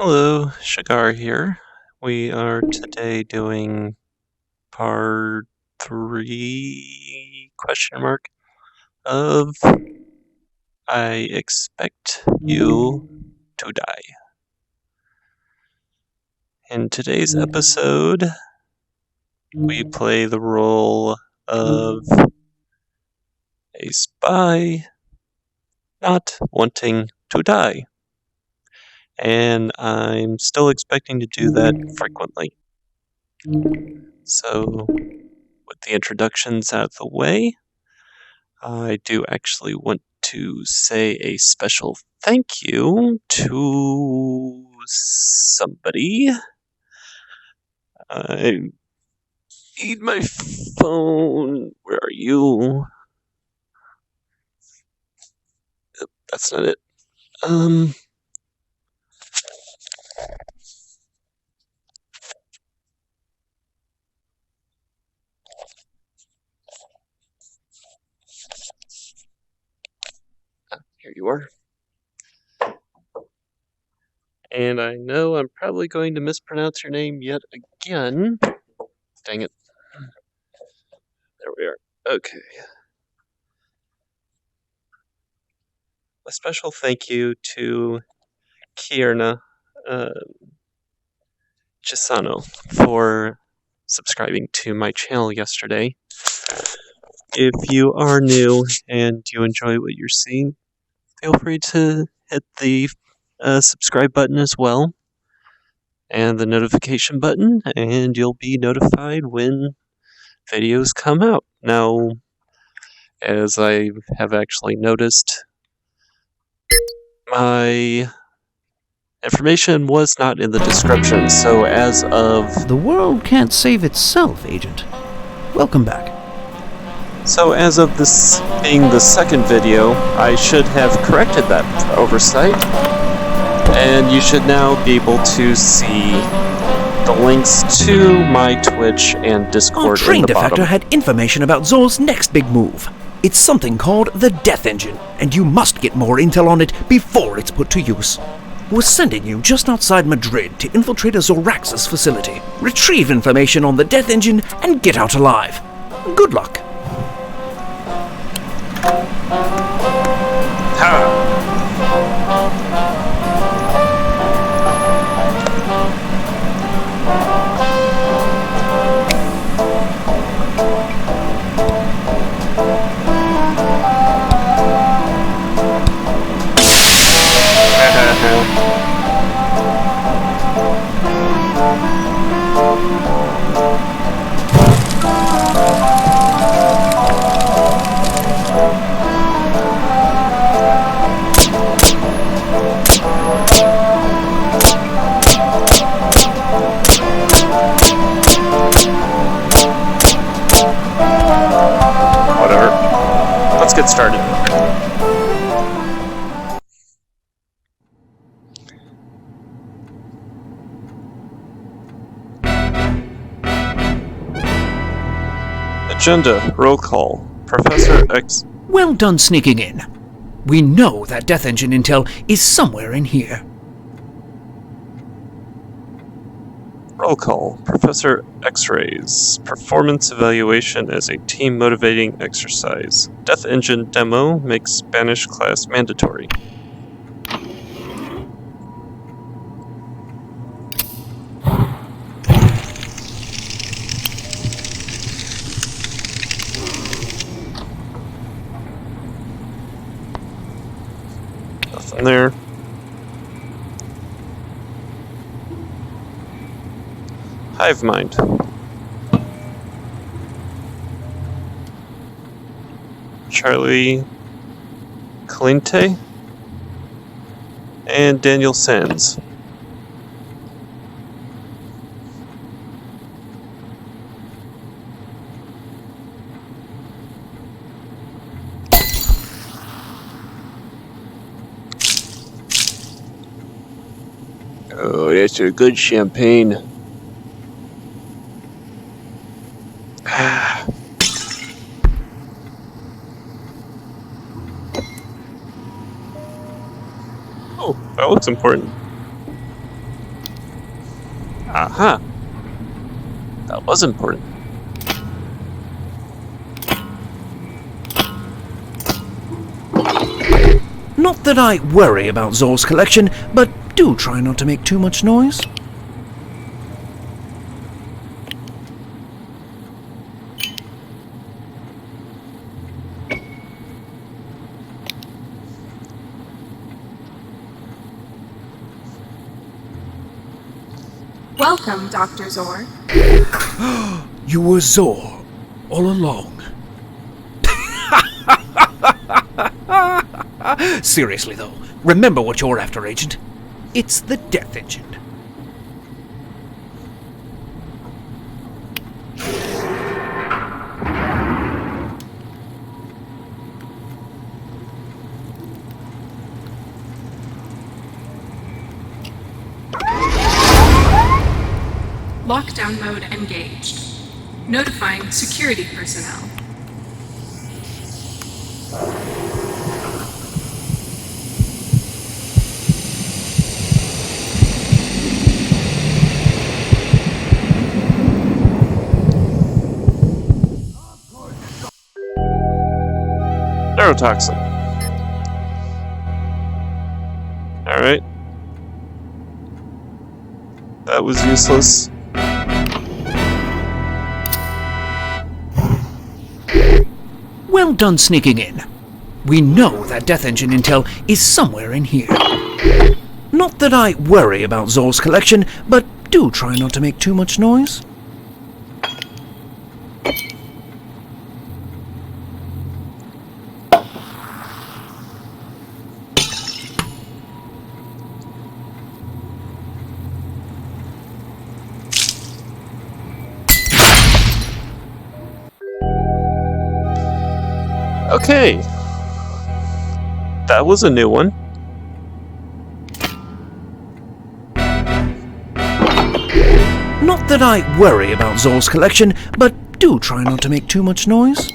Hello, Shagar here. We are today doing part three question mark of I expect you to die. In today's episode, we play the role of a spy not wanting to die. And I'm still expecting to do that frequently. So, with the introductions out of the way, I do actually want to say a special thank you to somebody. I need my phone. Where are you? That's not it. Um. Here you are. And I know I'm probably going to mispronounce your name yet again. Dang it. There we are. Okay. A special thank you to Kierna Chisano for subscribing to my channel yesterday. If you are new and you enjoy what you're seeing, feel free to hit the subscribe button as well and the notification button, and you'll be notified when videos come out. Now, as I have actually noticed, my information was not in the description, so as of... The world can't save itself, Agent. Welcome back. So as of this being the second video, I should have corrected that oversight, and you should now be able to see the links to my Twitch and Discord Our in the train bottom. defector had information about Zor's next big move. It's something called the Death Engine, and you must get more intel on it before it's put to use. We're sending you just outside Madrid to infiltrate a Zoraxis facility, retrieve information on the Death Engine, and get out alive. Good luck. Ha! Whatever. Let's get started. Agenda, roll call. Professor X. Well done sneaking in. We know that Death Engine intel is somewhere in here. Roll call. Professor X-rays. Performance evaluation as a team motivating exercise. Death Engine demo makes Spanish class mandatory. Nothing there. Hive mind. Charlie Calinte and Daniel Sands. Oh, that's a good champagne. Oh, that looks important. Aha! That was important. Not that I worry about Zor's collection, but do try not to make too much noise. Welcome, Dr. Zor. You were Zor all along. Seriously, though, remember what you're after, Agent. It's the Death Engine. Lockdown mode engaged. Notifying security personnel. Neurotoxin. Alright. That was useless. Well done sneaking in. We know that Death Engine intel is somewhere in here. Not that I worry about Zor's collection, but do try not to make too much noise. Okay. That was a new one. Not that I worry about Zor's collection, but do try not to make too much noise.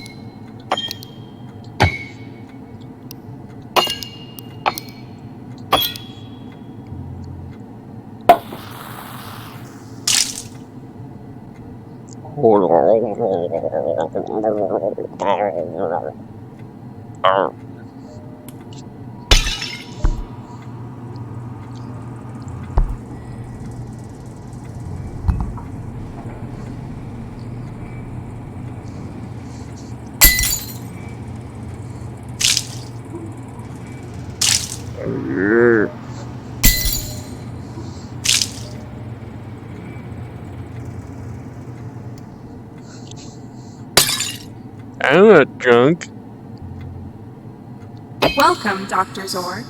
I'm not drunk. Welcome, Dr. Zor.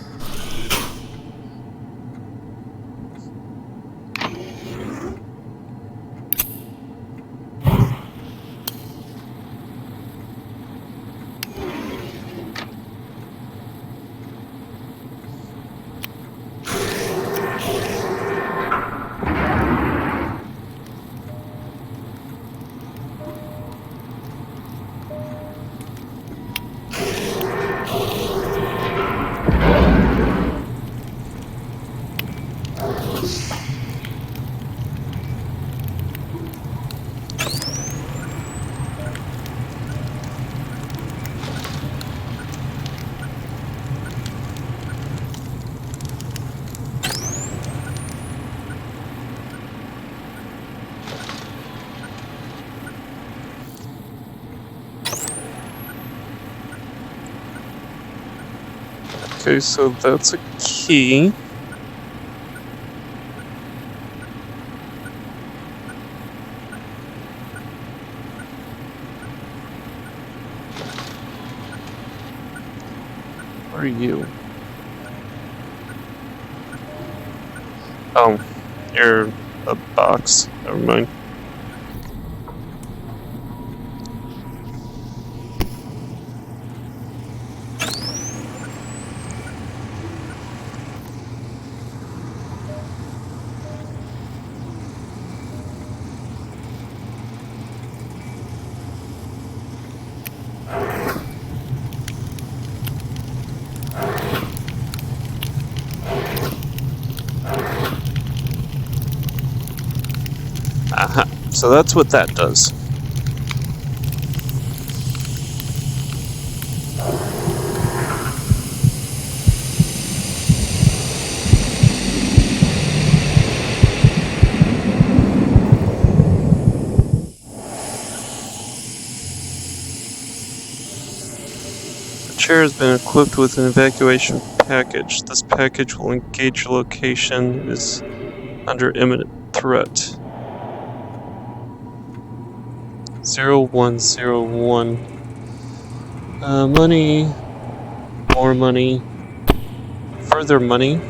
Okay, so that's a key. Where are you? Oh, you're a box. Never mind. So that's what that does. The chair has been equipped with an evacuation package. This package will engage your location and is under imminent threat. 0101. Money. More money. Further money.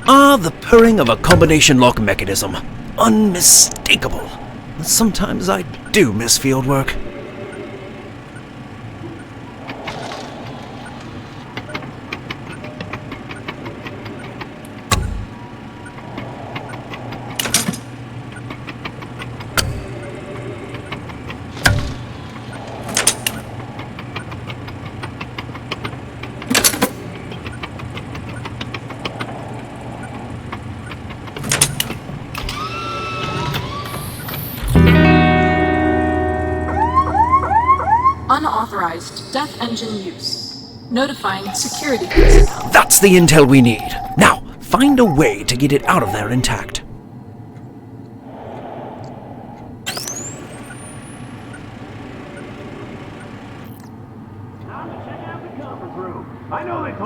Ah, the purring of a combination lock mechanism. Unmistakable. Sometimes I do miss field work. Unauthorized death engine use. Notifying security personnel. That's the intel we need. Now, find a way to get it out of there intact.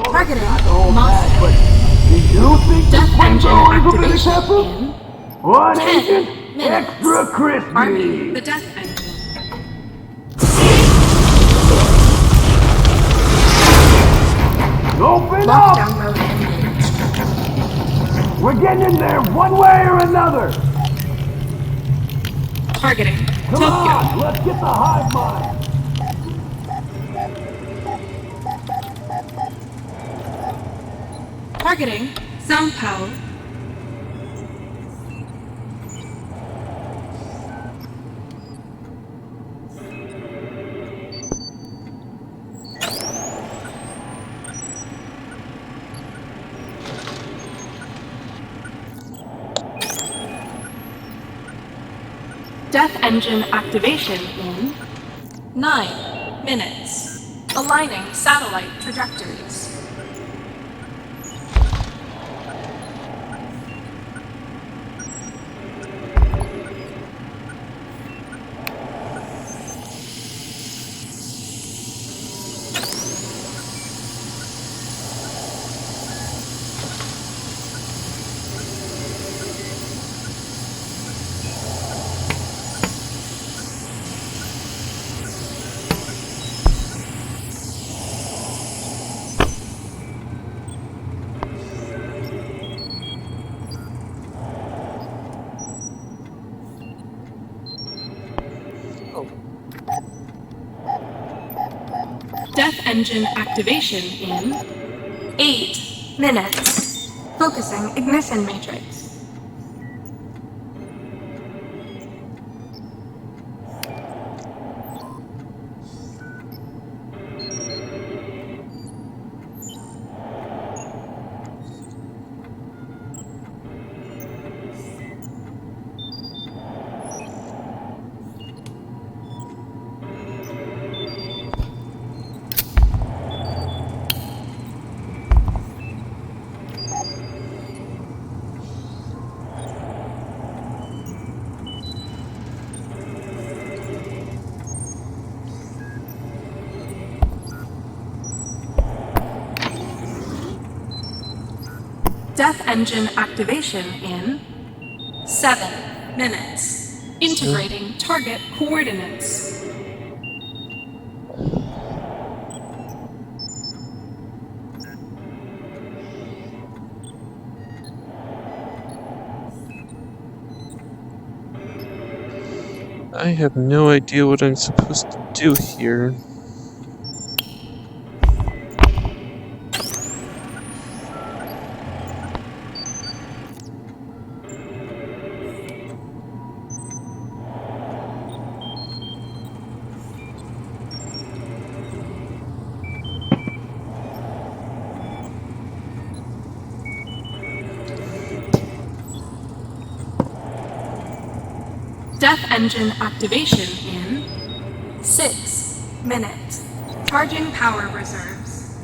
Targeting Moscow. Death engine activation in 10 minutes. Extra crispy. Arming the death engine. Open Lockdown up! mode engaged. We're getting in there one way or another. Targeting Come Tokyo. on, let's get the hive mind. Targeting Sao Paulo. Death engine activation in 9 minutes. Aligning satellite trajectories. Death engine activation in 8 minutes. Focusing ignition matrix. Death engine activation in 7 minutes. Integrating target coordinates. I have no idea what I'm supposed to do here. Death engine activation in 6 minutes. Charging power reserves.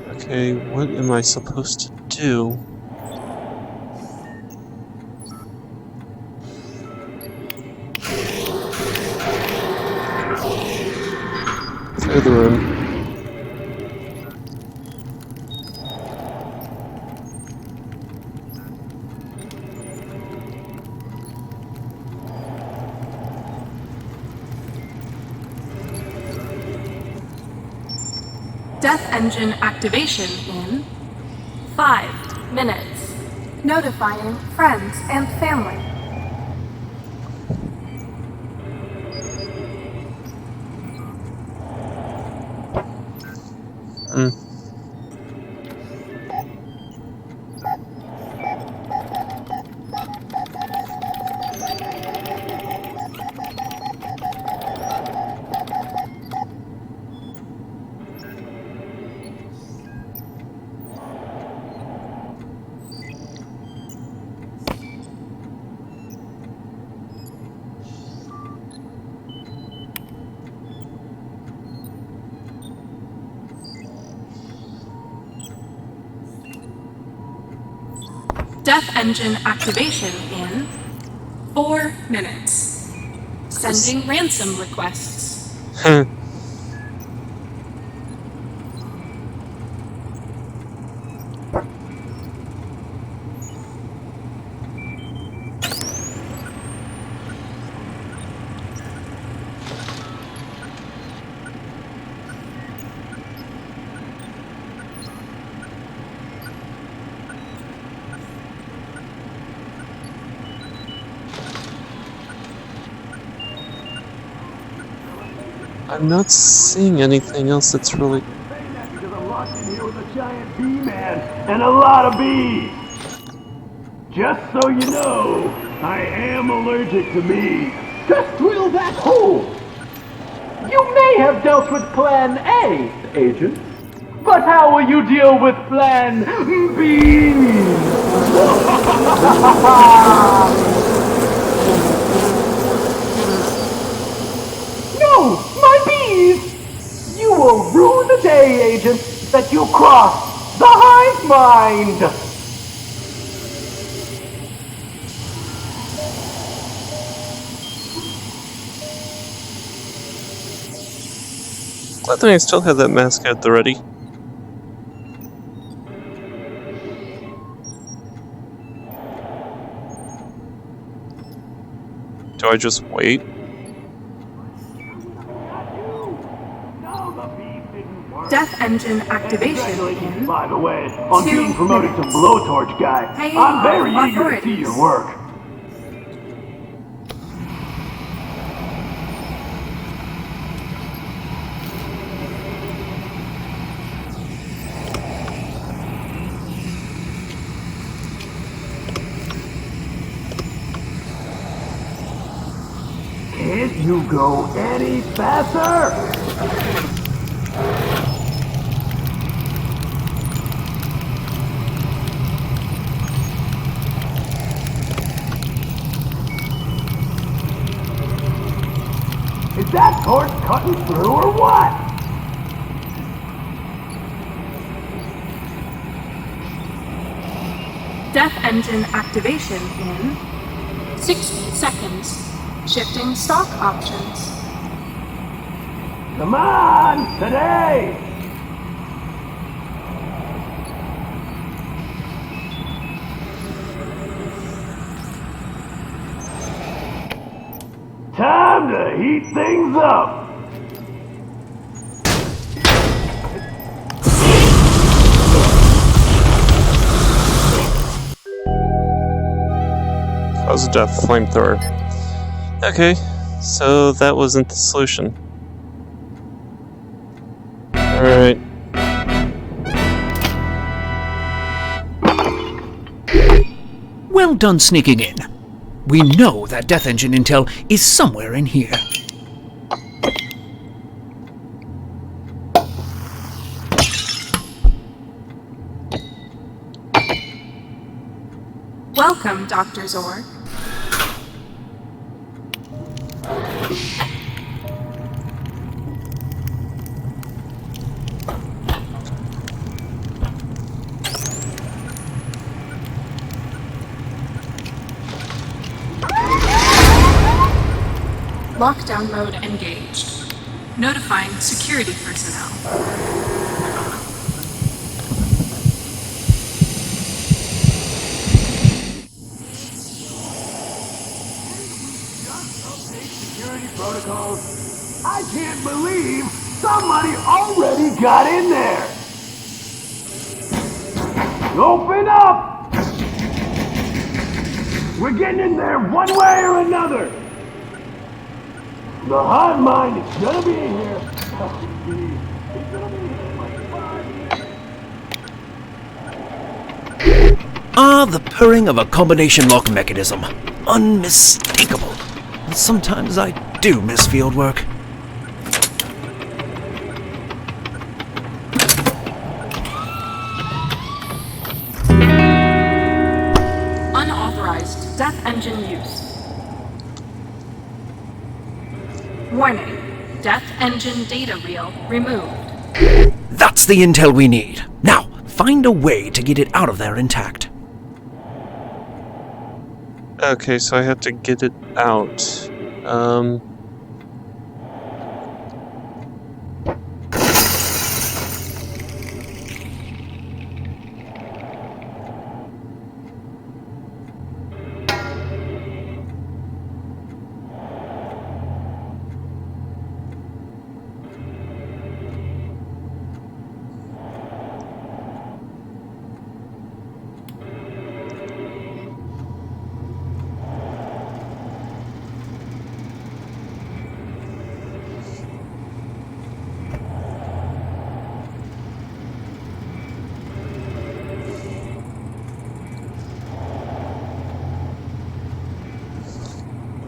Okay, what am I supposed to do? Clear the room. Death engine activation in 5 minutes. Notifying friends and family. Hmm. Death engine activation in 4 minutes. Sending ransom requests. I'm not seeing anything else that's really... Saying that because I'm locked in here with a giant bee man and a lot of bees. Just so you know, I am allergic to bees. Just drill that hole. You may have dealt with Plan A, Agent. But how will you deal with Plan B? No, my bees! You will rue the day, Agent, that you crossed the hive mind! Glad that I still have that mask at the ready. Do I just wait? Death engine activation Congratulations, in by the way, on 2 being promoted to minutes. blowtorch guy. Paying I'm very off eager to see authorities. your work. Can't you go any faster? Is that torch cutting through or what? Death engine activation in 60 seconds. Shifting stock options. Come on, today! Time to heat things up. Cause of death, flamethrower. Okay, so that wasn't the solution. Alright. Well done sneaking in. We know that Death Engine intel is somewhere in here. Welcome, Dr. Zor. Lockdown mode engaged. Notifying security personnel. Security protocols. I can't believe somebody already got in there. Open up! We're getting in there one way or another. The hive mind is gonna be here. Oh, geez. It's gonna be here in like 5 years. Ah, the purring of a combination lock mechanism. Unmistakable. Sometimes I do miss field work. Unauthorized Death Engine use. Warning. Death Engine data reel removed. That's the intel we need. Now, find a way to get it out of there intact. Okay, so I have to get it out.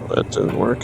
That didn't work.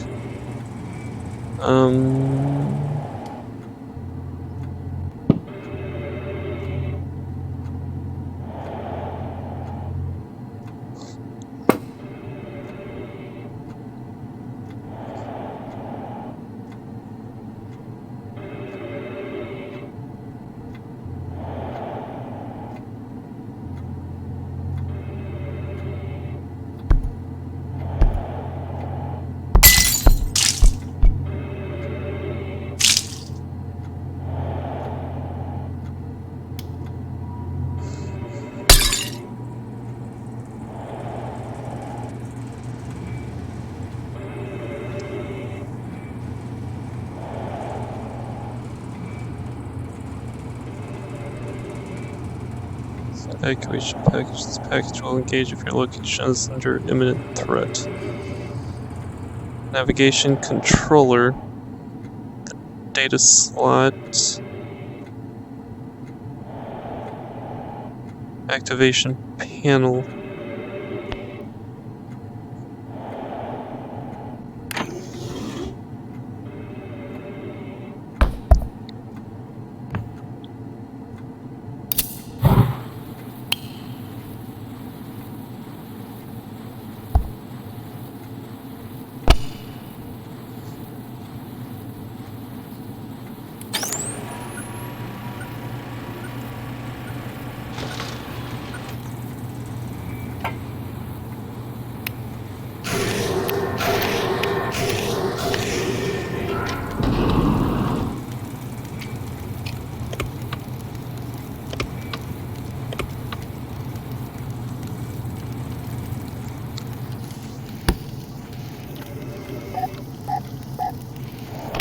Evacuation package. This package will engage if your location is under imminent threat. Navigation controller. The data slot. Activation panel.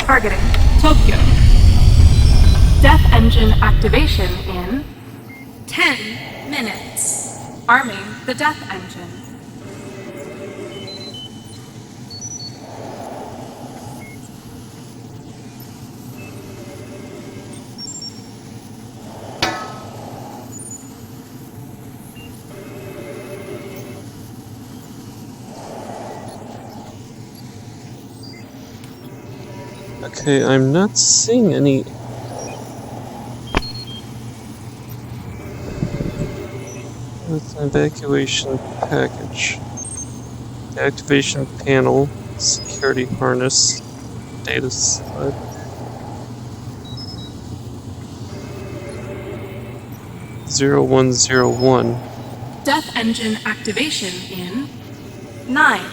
Targeting Tokyo. Death engine activation in 10 minutes. Arming the death engine. Okay, I'm not seeing any... With evacuation package. The activation panel, security harness, data sled. (0101). Death engine activation in 9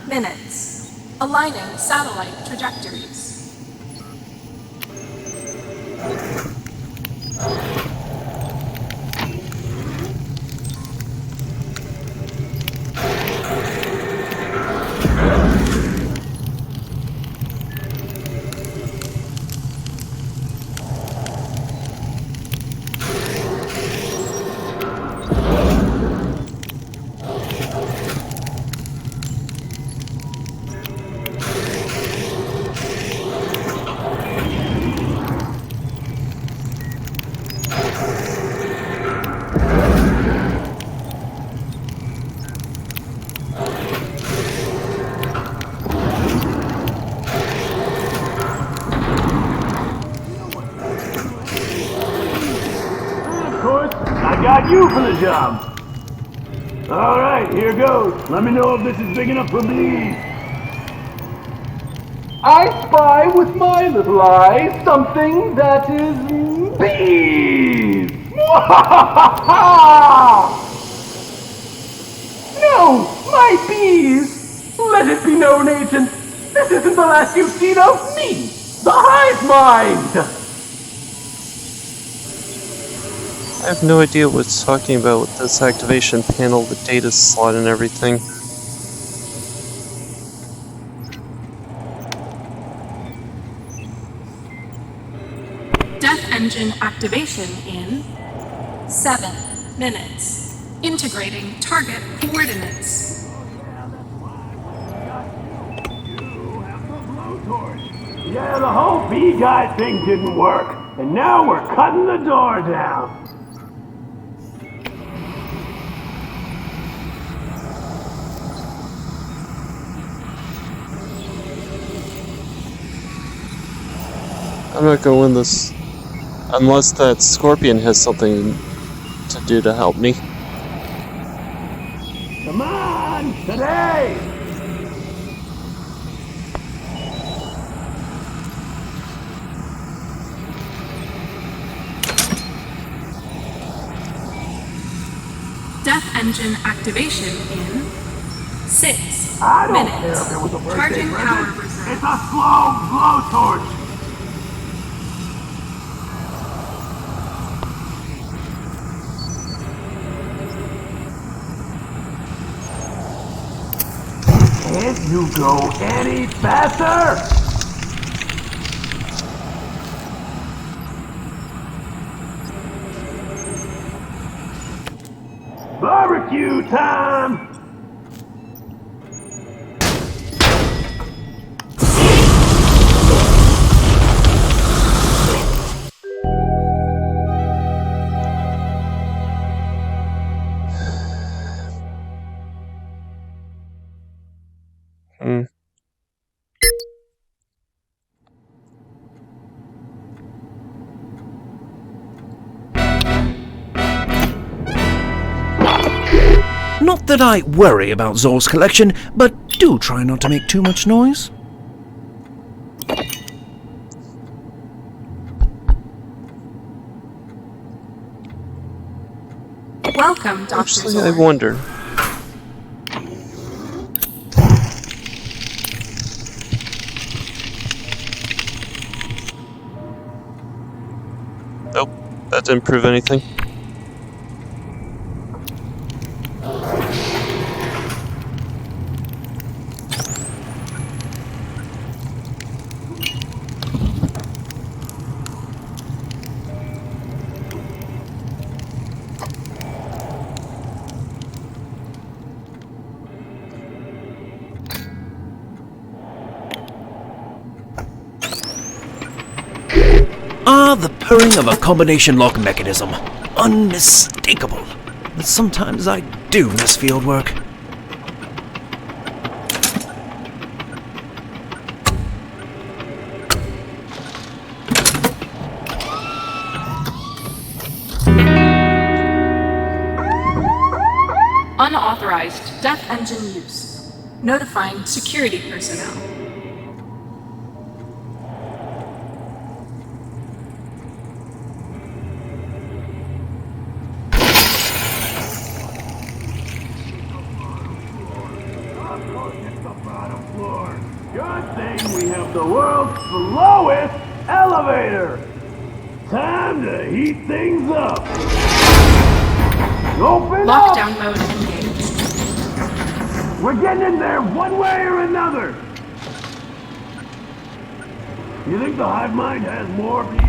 minutes. Aligning satellite trajectories. Of course, I got you for the job. Alright, here goes. Let me know if this is big enough for me. I spy with my little eye something that is bees! No, my bees! Let it be known, agent, this isn't the last you've seen of me, the hive mind! I have no idea what it's talking about with this activation panel, the data slot and everything. Death engine activation in 7 minutes. Integrating target coordinates. Yeah, the whole bee guy thing didn't work, and now we're cutting the door down. I'm not gonna win this unless that scorpion has something to do to help me. Come on, today! Death engine activation in 6 I don't minutes. care if it was a birthday Charging power present. reserve. It's a slow blowtorch. Can't you go any faster? Barbecue time! Hmm. Not that I worry about Zor's collection, but do try not to make too much noise. Welcome, Dr. Actually, I Zor. wonder. Nope, that didn't prove anything. Ah, the purring of a combination lock mechanism. Unmistakable. But sometimes I do miss field work. Unauthorized death engine use. Notifying security personnel. Good thing we have the world's slowest elevator. Time to heat things up. Open up! Lockdown mode engaged. We're getting in there one way or another. You think the hive mind has more bees?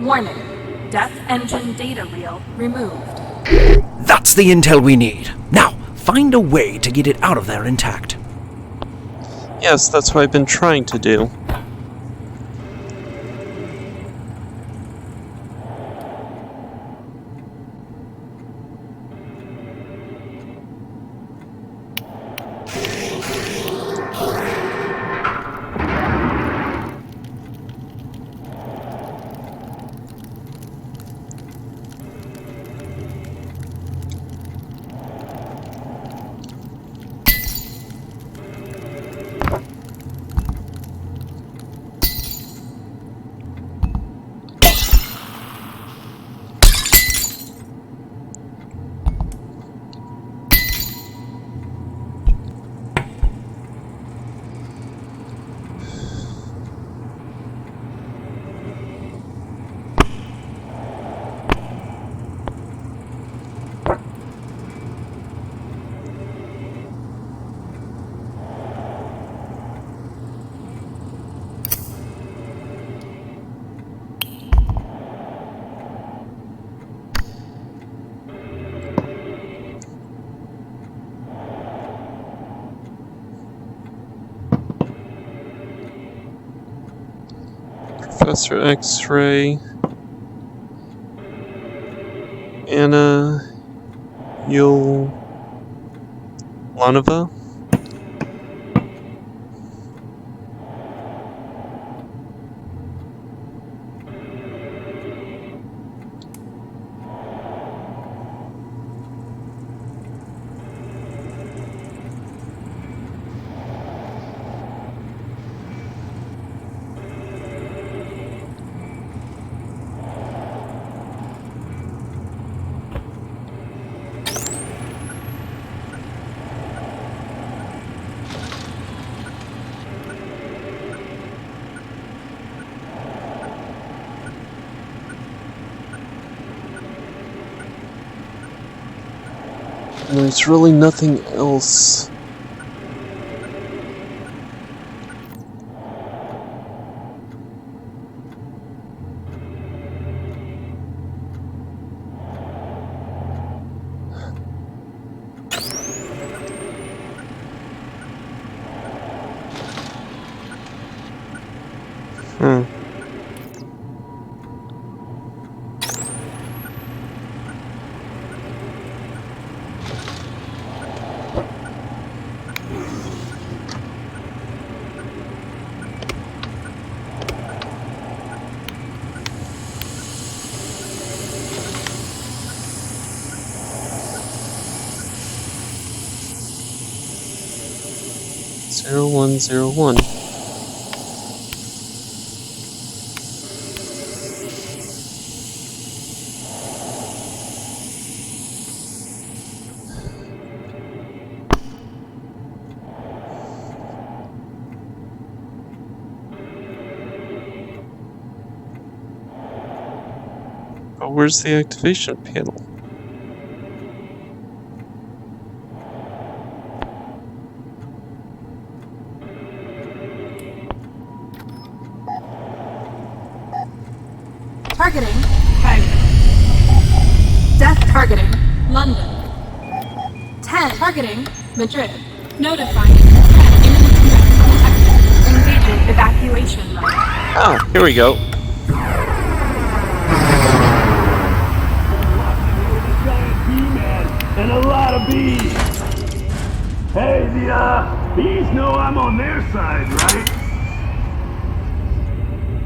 Warning. Death engine data reel removed. That's the intel we need. Now, find a way to get it out of there intact. Yes, that's what I've been trying to do. Professor X-Ray, Anna Yulanova. And there's really nothing else. Hmm. 0101. where's the activation panel? Targeting Cairo. Death targeting London. 10 targeting Madrid. Notifying 10 imminent threat detected. Engaging evacuation mode. Oh, here we go. And a lot of bees. Hey, the bees know I'm on their side, right?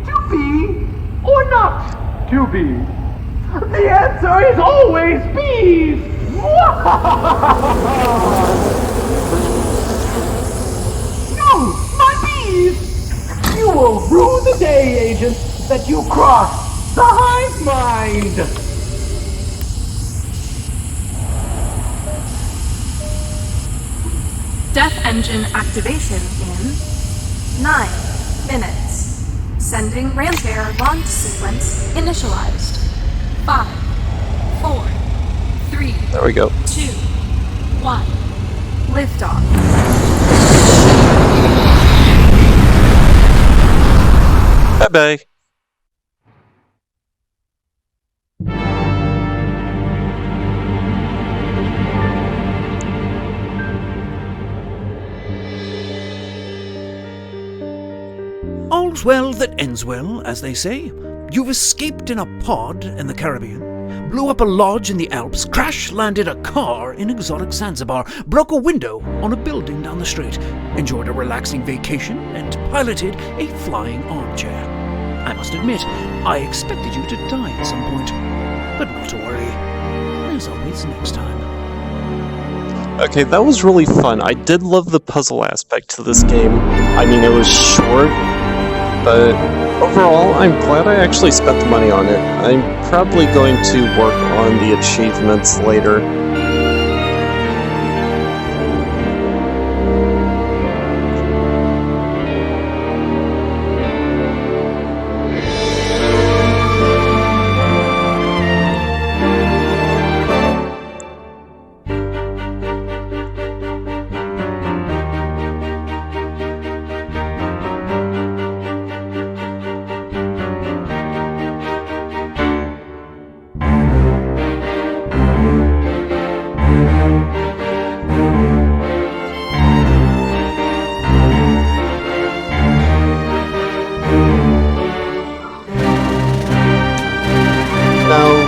To be or not to be? The answer is always bees. No, my bees! You will rue the day, agent, that you crossed the hive mind. Death engine activation in 9 minutes. Sending Rantair launch sequence initialized. 5, 4, 3, There we go. 2, 1. Liftoff. Bye-bye. All's well that ends well, as they say. You've escaped in a pod in the Caribbean, blew up a lodge in the Alps, crash-landed a car in exotic Zanzibar, broke a window on a building down the street, enjoyed a relaxing vacation, and piloted a flying armchair. I must admit, I expected you to die at some point. But not to worry. There's always next time. Okay, that was really fun. I did love the puzzle aspect to this game. I mean, it was short, but overall, I'm glad I actually spent the money on it. I'm probably going to work on the achievements later.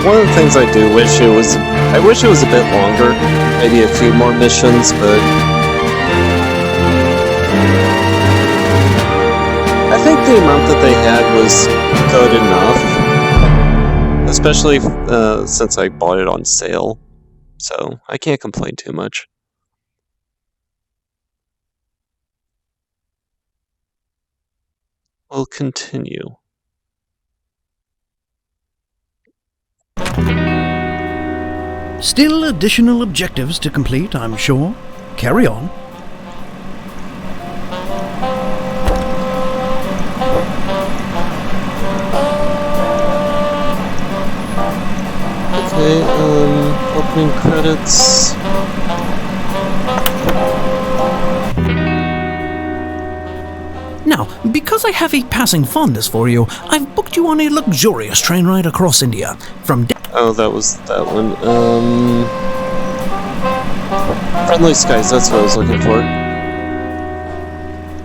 One of the things I do wish it was, I wish it was a bit longer, maybe a few more missions, but I think the amount that they had was good enough, especially since I bought it on sale, so I can't complain too much. We'll continue. Still additional objectives to complete, I'm sure. Carry on. Okay, opening credits. Now, because I have a passing fondness for you, I've booked you on a luxurious train ride across India. From Oh, that was that one. Friendly Skies, that's what I was looking for.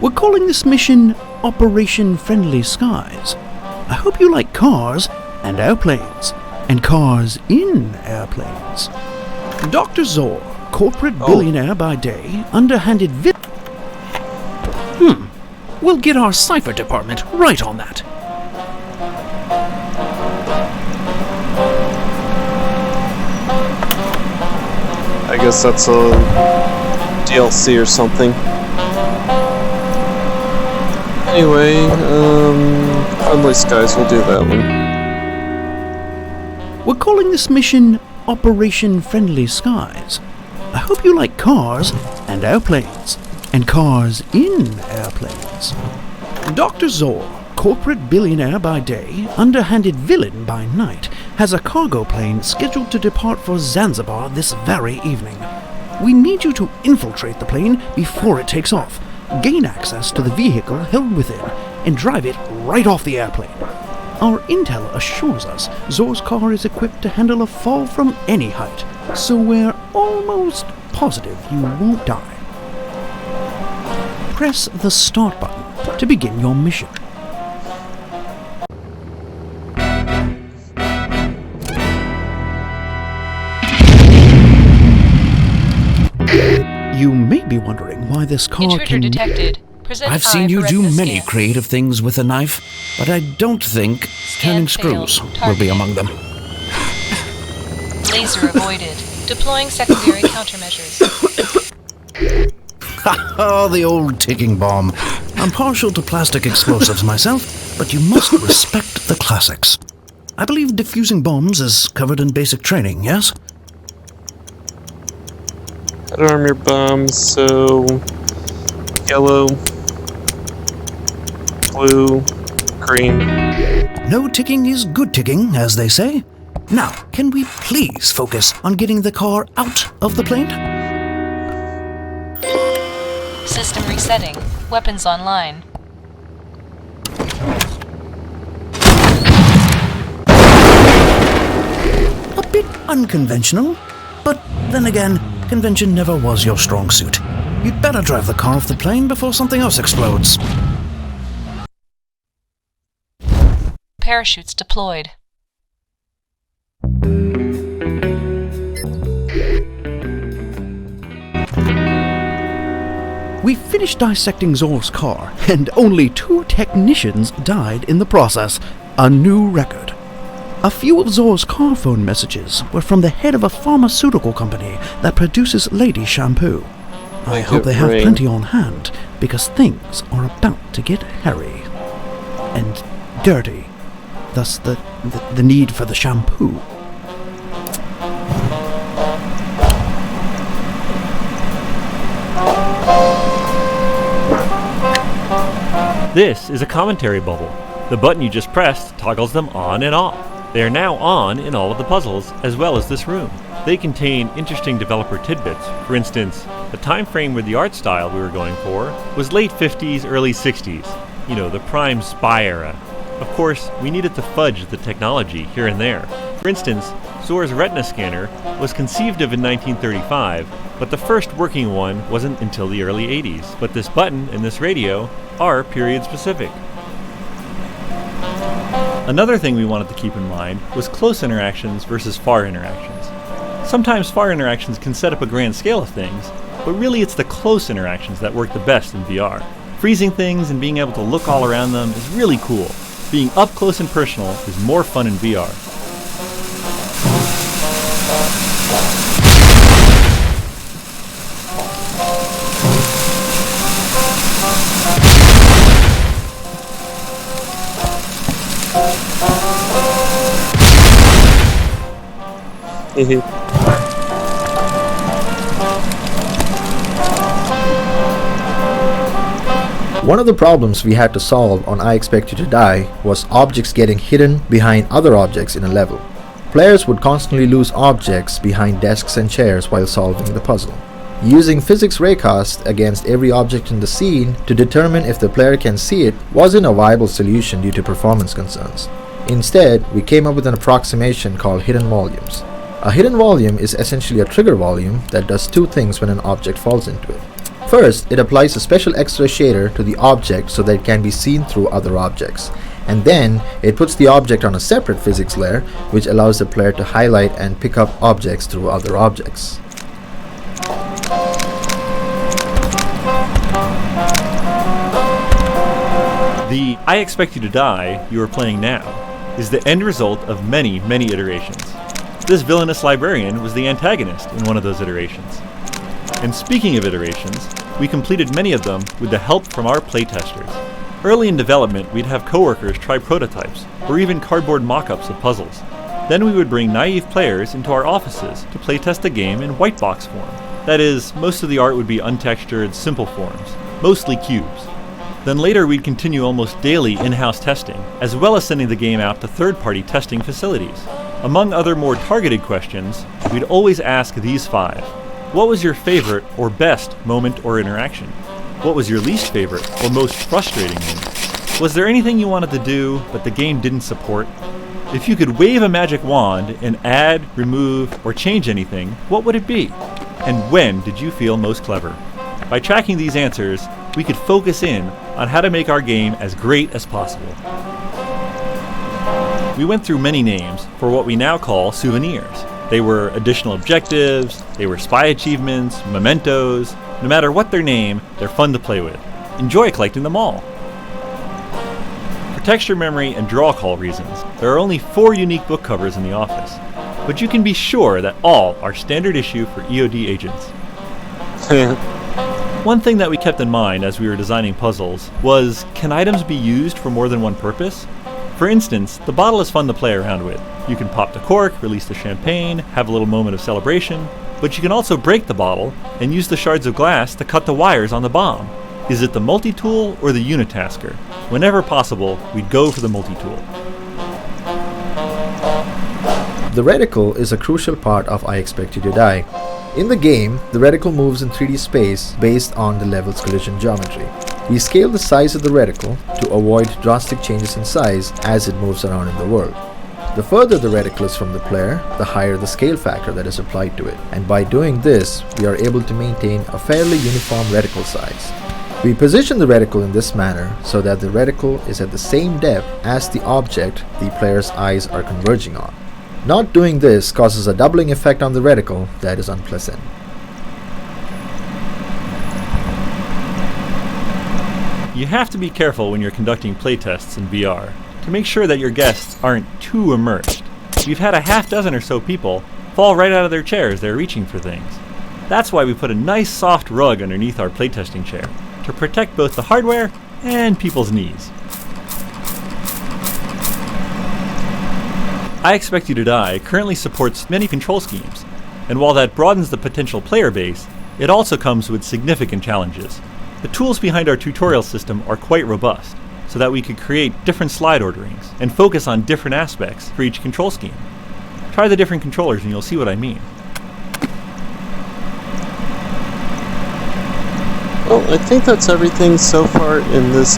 We're calling this mission Operation Friendly Skies. I hope you like cars and airplanes, and cars in airplanes. Dr. Zor, corporate billionaire by day, underhanded We'll get our cipher department right on that. I guess that's a DLC or something. Anyway, Friendly Skies, we'll do that one. We're calling this mission Operation Friendly Skies. I hope you like cars and airplanes, and cars in airplanes. Dr. Zor, corporate billionaire by day, underhanded villain by night, has a cargo plane scheduled to depart for Zanzibar this very evening. We need you to infiltrate the plane before it takes off, gain access to the vehicle held within, and drive it right off the airplane. Our intel assures us Zor's car is equipped to handle a fall from any height, so we're almost positive you won't die. Press the start button to begin your mission. You may be wondering why this car Intruder detected. Present I've I seen you for do retina many scan. creative things with a knife, but I don't think turning failed. screws will be Targeting. among them. Laser avoided. Deploying secondary countermeasures. Oh, the old ticking bomb. I'm partial to plastic explosives myself, but you must respect the classics. I believe defusing bombs is covered in basic training, yes? How to arm your bombs, so yellow, blue, green. No ticking is good ticking, as they say. Now, can we please focus on getting the car out of the plane? System resetting. Weapons online. A bit unconventional, but then again, convention never was your strong suit. You'd better drive the car off the plane before something else explodes. Parachutes deployed. We finished dissecting Zor's car, and only 2 technicians died in the process. A new record. A few of Zor's car phone messages were from the head of a pharmaceutical company that produces lady shampoo. I hope they have plenty on hand, because things are about to get hairy. And dirty. Thus the need for the shampoo. This is a commentary bubble. The button you just pressed toggles them on and off. They are now on in all of the puzzles, as well as this room. They contain interesting developer tidbits. For instance, the time frame with the art style we were going for was late 50s, early 60s. You know, the prime spy era. Of course, we needed to fudge the technology here and there. For instance, Zor's retina scanner was conceived of in 1935, but the first working one wasn't until the early 80s. But this button and this radio are period specific. Another thing we wanted to keep in mind was close interactions versus far interactions. Sometimes far interactions can set up a grand scale of things, but really it's the close interactions that work the best in VR. Freezing things and being able to look all around them is really cool. Being up close and personal is more fun in VR. One of the problems we had to solve on I Expect You to Die was objects getting hidden behind other objects in a level. Players would constantly lose objects behind desks and chairs while solving the puzzle. Using physics raycast against every object in the scene to determine if the player can see it wasn't a viable solution due to performance concerns. Instead, we came up with an approximation called hidden volumes. A hidden volume is essentially a trigger volume that does 2 things when an object falls into it. First, it applies a special X-ray shader to the object so that it can be seen through other objects. And then, it puts the object on a separate physics layer, which allows the player to highlight and pick up objects through other objects. The I Expect You to Die you are playing now is the end result of many, many iterations. This villainous librarian was the antagonist in one of those iterations. And speaking of iterations, we completed many of them with the help from our playtesters. Early in development, we'd have coworkers try prototypes, or even cardboard mock-ups of puzzles. Then we would bring naive players into our offices to playtest the game in white box form. That is, most of the art would be untextured, simple forms, mostly cubes. Then later we'd continue almost daily in-house testing, as well as sending the game out to third-party testing facilities. Among other more targeted questions, we'd always ask these 5. What was your favorite or best moment or interaction? What was your least favorite or most frustrating moment? Was there anything you wanted to do but the game didn't support? If you could wave a magic wand and add, remove, or change anything, what would it be? And when did you feel most clever? By tracking these answers, we could focus in on how to make our game as great as possible. We went through many names for what we now call souvenirs. They were additional objectives, they were spy achievements, mementos. No matter what their name, they're fun to play with. Enjoy collecting them all. For texture memory and draw call reasons, there are only 4 unique book covers in the office, but you can be sure that all are standard issue for EOD agents. One thing that we kept in mind as we were designing puzzles was, can items be used for more than one purpose? For instance, the bottle is fun to play around with. You can pop the cork, release the champagne, have a little moment of celebration, but you can also break the bottle and use the shards of glass to cut the wires on the bomb. Is it the multi-tool or the unitasker? Whenever possible, we'd go for the multi-tool. The reticle is a crucial part of I Expect You to Die. In the game, the reticle moves in 3D space based on the level's collision geometry. We scale the size of the reticle to avoid drastic changes in size as it moves around in the world. The further the reticle is from the player, the higher the scale factor that is applied to it, and by doing this, we are able to maintain a fairly uniform reticle size. We position the reticle in this manner so that the reticle is at the same depth as the object the player's eyes are converging on. Not doing this causes a doubling effect on the reticle that is unpleasant. You have to be careful when you're conducting playtests in VR to make sure that your guests aren't too immersed. We've had a half dozen or so people fall right out of their chairs they're reaching for things. That's why we put a nice soft rug underneath our playtesting chair to protect both the hardware and people's knees. I Expect You to Die currently supports many control schemes, and while that broadens the potential player base, it also comes with significant challenges. The tools behind our tutorial system are quite robust, so that we could create different slide orderings and focus on different aspects for each control scheme. Try the different controllers and you'll see what I mean. Well, I think that's everything so far in this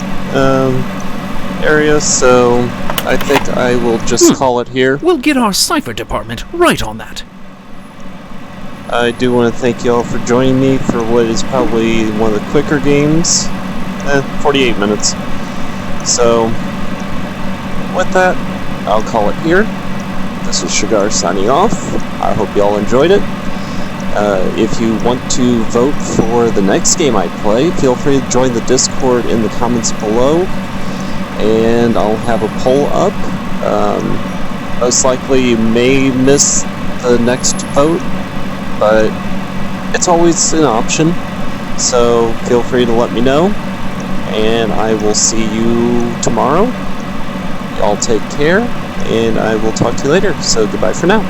area, so I think I will just call it here. We'll get our cipher department right on that. I do want to thank you all for joining me for what is probably one of the quicker games. 48 minutes. So, with that, I'll call it here. This is Shagar signing off. I hope you all enjoyed it. If you want to vote for the next game I play, feel free to join the Discord in the comments below, and I'll have a poll up. Most likely you may miss the next vote, but it's always an option, so feel free to let me know, and I will see you tomorrow. Y'all take care, and I will talk to you later, so goodbye for now.